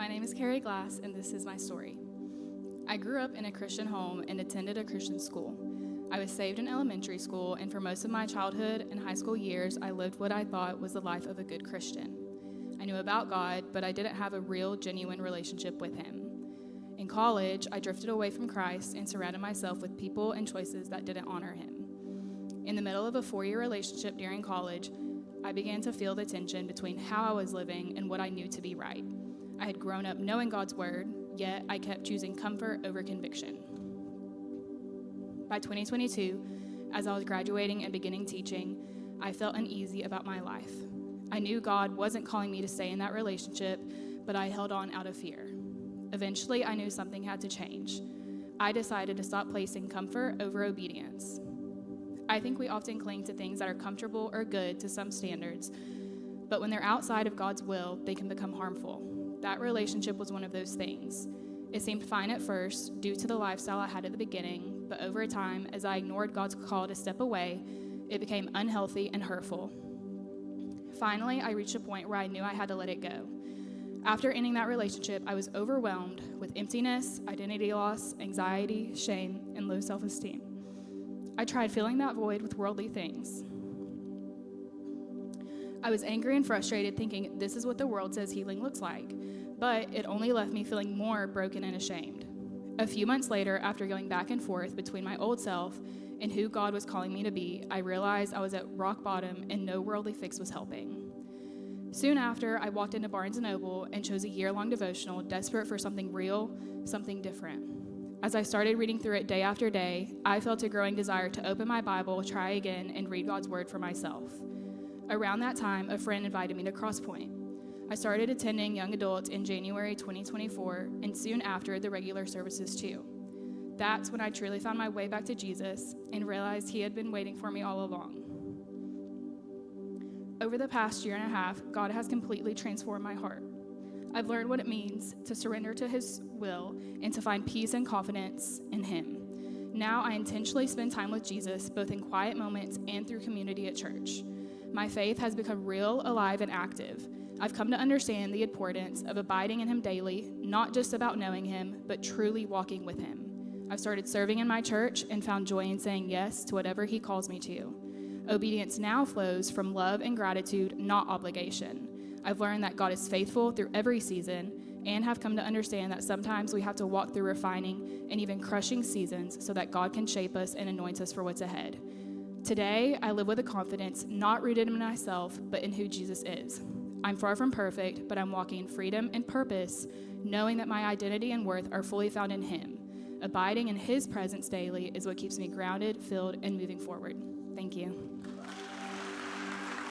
My name is Keri, and this is my story. I grew up in a Christian home and attended a Christian school. I was saved in elementary school, and for most of my childhood and high school years, I lived what I thought was the life of a good Christian. I knew about God, but I didn't have a real, genuine relationship with Him. In college, I drifted away from Christ and surrounded myself with people and choices that didn't honor Him. In the middle of a 4-year relationship during college, I began to feel the tension between how I was living and what I knew to be right. I had grown up knowing God's word, yet I kept choosing comfort over conviction. By 2022, as I was graduating and beginning teaching, I felt uneasy about my life. I knew God wasn't calling me to stay in that relationship, but I held on out of fear. Eventually, I knew something had to change. I decided to stop placing comfort over obedience. I think we often cling to things that are comfortable or good to some standards, but when they're outside of God's will, they can become harmful. That relationship was one of those things. It seemed fine at first due to the lifestyle I had at the beginning, but over time, as I ignored God's call to step away, it became unhealthy and hurtful. Finally, I reached a point where I knew I had to let it go. After ending that relationship, I was overwhelmed with emptiness, identity loss, anxiety, shame, and low self-esteem. I tried filling that void with worldly things. I was angry and frustrated, thinking this is what the world says healing looks like, but it only left me feeling more broken and ashamed. A few months later, after going back and forth between my old self and who God was calling me to be, I realized I was at rock bottom and no worldly fix was helping. Soon after, I walked into Barnes & Noble and chose a year-long devotional, desperate for something real, something different. As I started reading through it day after day, I felt a growing desire to open my Bible, try again, and read God's word for myself. Around that time, a friend invited me to Crosspoint. I started attending young adults in January 2024, and soon after, the regular services too. That's when I truly found my way back to Jesus and realized He had been waiting for me all along. Over the past year and a half, God has completely transformed my heart. I've learned what it means to surrender to His will and to find peace and confidence in Him. Now I intentionally spend time with Jesus, both in quiet moments and through community at church. My faith has become real, alive, and active. I've come to understand the importance of abiding in Him daily, not just about knowing Him, but truly walking with Him. I've started serving in my church and found joy in saying yes to whatever He calls me to. Obedience now flows from love and gratitude, not obligation. I've learned that God is faithful through every season and have come to understand that sometimes we have to walk through refining and even crushing seasons so that God can shape us and anoint us for what's ahead. Today, I live with a confidence not rooted in myself, but in who Jesus is. I'm far from perfect, but I'm walking in freedom and purpose, knowing that my identity and worth are fully found in Him. Abiding in His presence daily is what keeps me grounded, filled, and moving forward. Thank you.